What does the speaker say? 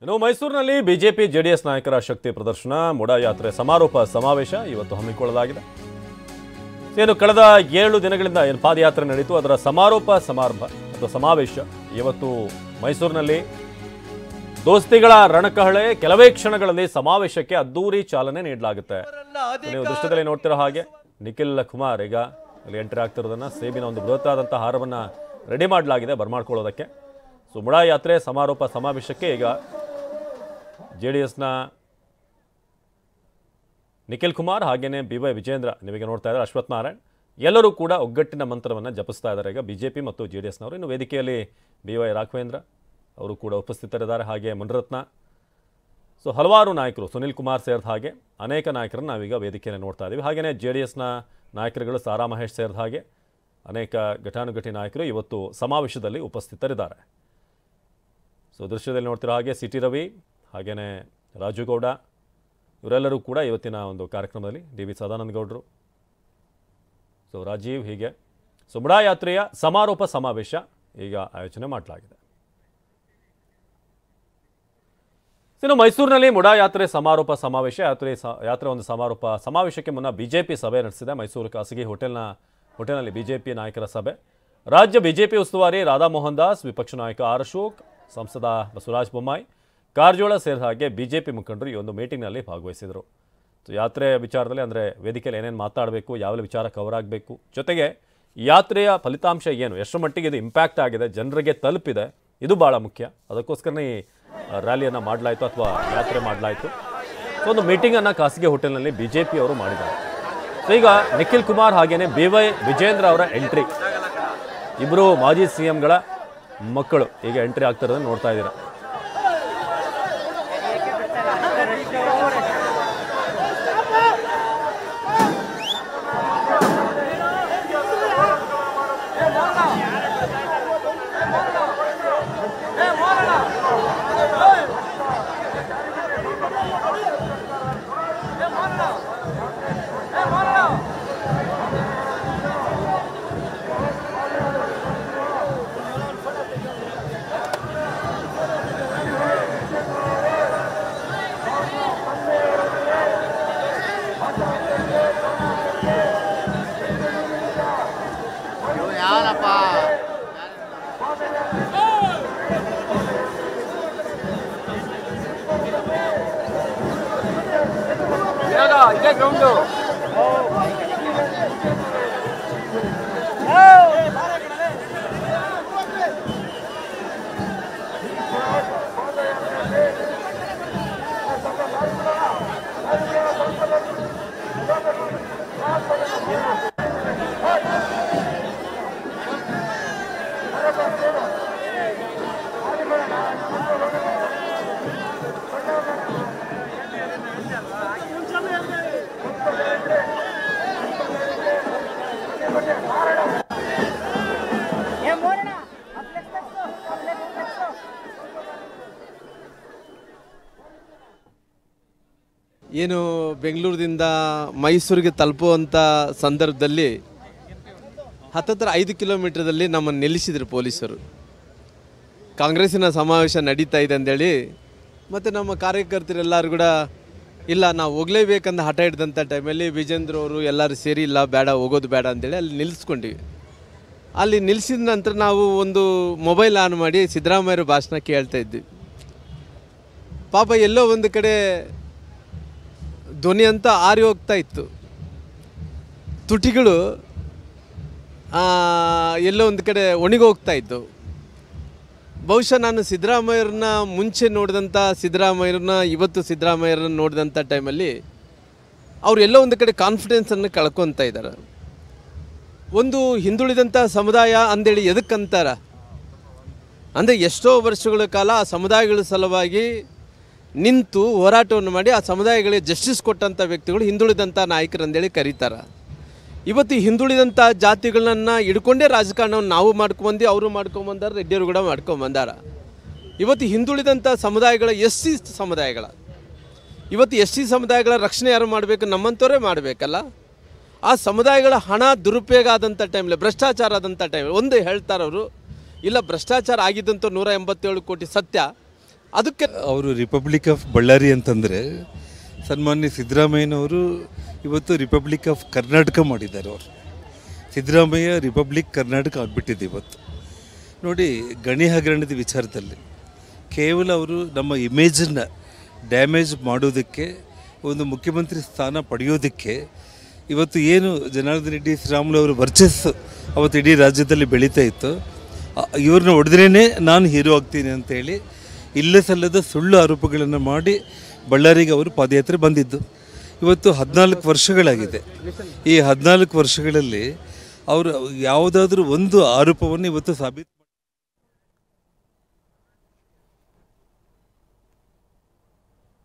ಇನ್ನು ಮೈಸೂರಿನಲ್ಲಿ BJP JDS ನಾಯಕರ ಶಕ್ತಿ ಪ್ರದರ್ಶನ ಮುಡಾ ಯಾತ್ರೆ ಸಮಾರೋಪ ಸಮಾವೇಶ ಇವತ್ತು ಹಮ್ಮಿಕೊಳ್ಳಲಾಗಿದೆ. ಏನು ಕಳೆದ 7 ದಿನಗಳಿಂದ ಏನು ಪಾದಯಾತ್ರೆ ನಡೆಯಿತು ಅದರ ಸಮಾರೋಪ ಸಮಾರಂಭ ಅಥವಾ ಸಮಾವೇಶ ಇವತ್ತು ಮೈಸೂರಿನಲ್ಲಿ ದೋಸ್ತಿಗಳ ರಣಕಹಳೆ ಕೆಲವೇ ಕ್ಷಣಗಳಲ್ಲಿ ಸಮಾವೇಶಕ್ಕೆ ಅದ್ದೂರಿ ಚಾಲನೆ ನೀಡಲಾಗುತ್ತೆ. ನೀವು ದೃಶ್ಯದಲ್ಲಿ ನೋಡ್ತಿರೋ ಹಾಗೆ ನಿಖಿಲ್ ಕುಮಾರ್ ಈಗ ಅಲ್ಲಿ ಎಂಟ್ರಿ ಆಗ್ತಿರೋದನ್ನ ಸೇಬಿನ ಒಂದು ಬೃಹತ್ತಾದಂತಹ ಹಾರವನ್ನ ರೆಡಿ ಮಾಡಲಾಗಿದೆ ಬರ್ಮಾಡ್ಕೊಳ್ಳೋದಕ್ಕೆ. ಸೊ ಮುಡಾ ಯಾತ್ರೆ ಸಮಾರೋಪ ಸಮಾವೇಶಕ್ಕೆ ಈಗ ಜೆಡಿಎಸ್ನ ನಿಖಿಲ್ ಕುಮಾರ್ ಹಾಗೇನೆ BY ವಿಜೇಂದ್ರ ನೀವೀಗ ನೋಡ್ತಾ ಇದ್ದಾರೆ ಅಶ್ವಥ್ ನಾರಾಯಣ್ ಎಲ್ಲರೂ ಕೂಡ ಒಗ್ಗಟ್ಟಿನ ಮಂತ್ರವನ್ನು ಜಪಿಸ್ತಾ ಇದ್ದಾರೆ. ಈಗ ಬಿಜೆಪಿ ಮತ್ತು ಜೆಡಿಎಸ್ನವರು ಇನ್ನು ವೇದಿಕೆಯಲ್ಲಿ BY ರಾಘವೇಂದ್ರ ಅವರು ಕೂಡ ಉಪಸ್ಥಿತರಿದ್ದಾರೆ, ಹಾಗೆ ಮುನಿರತ್ನ. ಸೊ ಹಲವಾರು ನಾಯಕರು ಸುನಿಲ್ ಕುಮಾರ್ ಸೇರಿದ ಹಾಗೆ ಅನೇಕ ನಾಯಕರನ್ನು ನಾವೀಗ ವೇದಿಕೆಯಲ್ಲಿ ನೋಡ್ತಾ ಇದ್ದೀವಿ. ಹಾಗೆಯೇ ಜೆಡಿಎಸ್ನ ನಾಯಕರುಗಳು ಸಾರಾ ಮಹೇಶ್ ಸೇರಿದ ಹಾಗೆ ಅನೇಕ ಘಟಾನುಘಟಿ ನಾಯಕರು ಇವತ್ತು ಸಮಾವೇಶದಲ್ಲಿ ಉಪಸ್ಥಿತರಿದ್ದಾರೆ. ಸೊ ದೃಶ್ಯದಲ್ಲಿ ನೋಡ್ತಿರೋ ಹಾಗೆ CT ರವಿ ಹಾಗೆಯೇ ರಾಜುಗೌಡ ಇವರೆಲ್ಲರೂ ಕೂಡ ಇವತ್ತಿನ ಒಂದು ಕಾರ್ಯಕ್ರಮದಲ್ಲಿ DV ಸದಾನಂದ ಗೌಡರು, ಸೊ ರಾಜೀವ್, ಹೀಗೆ ಸೊ ಮುಡಾ ಯಾತ್ರೆಯ ಸಮಾರೋಪ ಸಮಾವೇಶ ಈಗ ಆಯೋಜನೆ ಮಾಡಲಾಗಿದೆ. ಇನ್ನು ಮೈಸೂರಿನಲ್ಲಿ ಮುಡಾ ಯಾತ್ರೆ ಸಮಾರೋಪ ಸಮಾವೇಶ ಯಾತ್ರೆ ಒಂದು ಸಮಾರೋಪ ಸಮಾವೇಶಕ್ಕೆ ಮುನ್ನ ಬಿಜೆಪಿ ಸಭೆ ನಡೆಸಿದೆ. ಮೈಸೂರು ಖಾಸಗಿ ಹೋಟೆಲ್ನಲ್ಲಿ ಬಿಜೆಪಿ ನಾಯಕರ ಸಭೆ. ರಾಜ್ಯ ಬಿಜೆಪಿ ಉಸ್ತುವಾರಿ ರಾಧಾ ಮೋಹನ್ ದಾಸ್, ವಿಪಕ್ಷ ನಾಯಕ ಆರ್ ಅಶೋಕ್, ಸಂಸದ ಬಸವರಾಜ ಬೊಮ್ಮಾಯಿ, ಕಾರಜೋಳ ಸೇರಿದ ಹಾಗೆ ಬಿಜೆಪಿ ಮುಖಂಡರು ಈ ಒಂದು ಮೀಟಿಂಗ್ನಲ್ಲಿ ಭಾಗವಹಿಸಿದರು. ಸೊ ಯಾತ್ರೆ ವಿಚಾರದಲ್ಲಿ ಅಂದರೆ ವೇದಿಕೆಯಲ್ಲಿ ಏನೇನು ಮಾತಾಡಬೇಕು, ಯಾವೆಲ್ಲ ವಿಚಾರ ಕವರ್ ಆಗಬೇಕು, ಜೊತೆಗೆ ಯಾತ್ರೆಯ ಫಲಿತಾಂಶ ಏನು, ಎಷ್ಟರ ಮಟ್ಟಿಗೆ ಇದು ಇಂಪ್ಯಾಕ್ಟ್ ಆಗಿದೆ, ಜನರಿಗೆ ತಲುಪಿದೆ, ಇದು ಭಾಳ ಮುಖ್ಯ. ಅದಕ್ಕೋಸ್ಕರನೇ ಈ ರ್ಯಾಲಿಯನ್ನು ಮಾಡಲಾಯಿತು ಅಥವಾ ಯಾತ್ರೆ ಮಾಡಲಾಯಿತು. ಸೊ ಒಂದು ಮೀಟಿಂಗನ್ನು ಖಾಸಗಿ ಹೋಟೆಲ್ನಲ್ಲಿ ಬಿಜೆಪಿ ಅವರು ಮಾಡಿದ್ದಾರೆ. ಸೊ ಈಗ ನಿಖಿಲ್ ಕುಮಾರ್ ಹಾಗೇನೆ BY ವಿಜೇಂದ್ರ ಅವರ ಎಂಟ್ರಿ, ಇಬ್ಬರು ಮಾಜಿ CMಗಳ ಮಕ್ಕಳು ಈಗ ಎಂಟ್ರಿ ಆಗ್ತಿರೋದನ್ನು ನೋಡ್ತಾ ಇದ್ದೀರಾ. ಇದೇ ಗ್ರೌಂಡು ಏನು ಬೆಂಗಳೂರಿನಿಂದ ಮೈಸೂರಿಗೆ ತಲುಪುವಂಥ ಸಂದರ್ಭದಲ್ಲಿ ಹತ್ತತ್ರ 5 ಕಿಲೋಮೀಟರ್ದಲ್ಲಿ ನಮ್ಮನ್ನು ನಿಲ್ಲಿಸಿದ್ರು ಪೊಲೀಸರು. ಕಾಂಗ್ರೆಸ್ಸಿನ ಸಮಾವೇಶ ನಡೀತಾ ಇದೆ ಅಂದೇಳಿ ಮತ್ತು ನಮ್ಮ ಕಾರ್ಯಕರ್ತರೆಲ್ಲರೂ ಕೂಡ ಇಲ್ಲ ನಾವು ಹೋಗಲೇಬೇಕಂತ ಹಠ ಹಿಡಿದಂಥ ಟೈಮಲ್ಲಿ ವಿಜೇಂದ್ರ ಅವರು ಎಲ್ಲರೂ ಸೇರಿ ಇಲ್ಲ ಬೇಡ ಹೋಗೋದು ಬೇಡ ಅಂತೇಳಿ ಅಲ್ಲಿ ನಿಲ್ಲಿಸ್ಕೊಂಡಿವಿ. ಅಲ್ಲಿ ನಿಲ್ಲಿಸಿದ ನಂತರ ನಾವು ಒಂದು ಮೊಬೈಲ್ ಆನ್ ಮಾಡಿ ಸಿದ್ದರಾಮಯ್ಯರ ಭಾಷಣ ಕೇಳ್ತಾ ಇದ್ವಿ. ಪಾಪ ಎಲ್ಲೋ ಒಂದು ಕಡೆ ಧ್ವನಿ ಅಂತ ಆರಿ ಹೋಗ್ತಾ ಇತ್ತು, ತುಟಿಗಳು ಎಲ್ಲೋ ಒಂದು ಕಡೆ ಒಣಗೋಗ್ತಾ ಇತ್ತು. ಬಹುಶಃ ನಾನು ಸಿದ್ದರಾಮಯ್ಯರನ್ನ ಮುಂಚೆ ನೋಡಿದಂಥ ಸಿದ್ದರಾಮಯ್ಯರನ್ನ ಇವತ್ತು ಸಿದ್ದರಾಮಯ್ಯರನ್ನ ನೋಡಿದಂಥ ಟೈಮಲ್ಲಿ ಅವ್ರು ಎಲ್ಲೋ ಒಂದು ಕಡೆ ಕಾನ್ಫಿಡೆನ್ಸನ್ನು ಕಳ್ಕೊತಾ ಇದ್ದಾರೆ. ಒಂದು ಹಿಂದುಳಿದಂಥ ಸಮುದಾಯ ಅಂದೇಳಿ ಎದಕ್ಕಂತಾರ ಅಂದರೆ ಎಷ್ಟೋ ವರ್ಷಗಳ ಕಾಲ ಆ ಸಮುದಾಯಗಳ ಸಲುವಾಗಿ ನಿಂತು ಹೋರಾಟವನ್ನು ಮಾಡಿ ಆ ಸಮುದಾಯಗಳಿಗೆ ಜಸ್ಟಿಸ್ ಕೊಟ್ಟಂಥ ವ್ಯಕ್ತಿಗಳು ಹಿಂದುಳಿದಂಥ ನಾಯಕರು ಅಂದೇಳಿ ಕರೀತಾರೆ. ಇವತ್ತು ಹಿಂದುಳಿದಂಥ ಜಾತಿಗಳನ್ನ ಹಿಡ್ಕೊಂಡೇ ರಾಜಕಾರಣವನ್ನು ನಾವು ಮಾಡ್ಕೊಂಬಂದು ಅವರು ಮಾಡ್ಕೊಂಬಂದಾರ, ರೆಡ್ಡಿಯವರು ಕೂಡ ಮಾಡ್ಕೊಂಬಂದಾರ. ಇವತ್ತು ಹಿಂದುಳಿದಂಥ ಸಮುದಾಯಗಳ SC ಸಮುದಾಯಗಳ ಇವತ್ತು SC ಸಮುದಾಯಗಳ ರಕ್ಷಣೆ ಯಾರು ಮಾಡಬೇಕು? ನಮ್ಮಂಥವರೇ ಮಾಡಬೇಕಲ್ಲ. ಆ ಸಮುದಾಯಗಳ ಹಣ ದುರುಪಯೋಗ ಆದಂಥ ಟೈಮಲ್ಲಿ, ಭ್ರಷ್ಟಾಚಾರ ಆದಂಥ ಟೈಮಲ್ಲಿ ಒಂದು ಹೇಳ್ತಾರೆ ಅವರು, ಇಲ್ಲ ಭ್ರಷ್ಟಾಚಾರ ಆಗಿದ್ದಂಥ 187 ಕೋಟಿ ಸತ್ಯ, ಅದಕ್ಕೆ ಅವರು ರಿಪಬ್ಲಿಕ್ ಆಫ್ ಬಳ್ಳಾರಿ ಅಂತಂದರೆ ಸನ್ಮಾನ್ಯ ಸಿದ್ದರಾಮಯ್ಯನವರು ಇವತ್ತು ರಿಪಬ್ಲಿಕ್ ಆಫ್ ಕರ್ನಾಟಕ ಮಾಡಿದ್ದಾರೆ. ಅವರು ಸಿದ್ದರಾಮಯ್ಯ ರಿಪಬ್ಲಿಕ್ ಕರ್ನಾಟಕ ಆಗಿಬಿಟ್ಟಿದೆ ಇವತ್ತು. ನೋಡಿ, ಗಣಿ ಹಗರಣದ ವಿಚಾರದಲ್ಲಿ ಕೇವಲ ಅವರು ನಮ್ಮ ಇಮೇಜನ್ನು ಡ್ಯಾಮೇಜ್ ಮಾಡೋದಕ್ಕೆ, ಒಂದು ಮುಖ್ಯಮಂತ್ರಿ ಸ್ಥಾನ ಪಡೆಯೋದಕ್ಕೆ ಇವತ್ತು ಏನು ಜನಾರ್ದನ್ ರೆಡ್ಡಿ ಶ್ರೀರಾಮುಲು ಅವರ ವರ್ಚಸ್ಸು ಅವತ್ತು ಇಡೀ ರಾಜ್ಯದಲ್ಲಿ ಬೆಳೀತಾ ಇತ್ತು, ಇವ್ರನ್ನ ಹೊಡೆದ್ರೇ ನಾನು ಹೀರೋ ಆಗ್ತೀನಿ ಅಂತೇಳಿ ಇಲ್ಲ ಸಲ್ಲದ ಸುಳ್ಳು ಆರೋಪಗಳನ್ನು ಮಾಡಿ ಬಳ್ಳಾರಿಗೆ ಅವರು ಪಾದಯಾತ್ರೆ ಬಂದಿದ್ದು. ಇವತ್ತು 14 ವರ್ಷಗಳಾಗಿದೆ. ಈ 14 ವರ್ಷಗಳಲ್ಲಿ ಅವರು ಯಾವುದಾದ್ರೂ ಒಂದು ಆರೋಪವನ್ನು ಇವತ್ತು ಸಾಬೀತು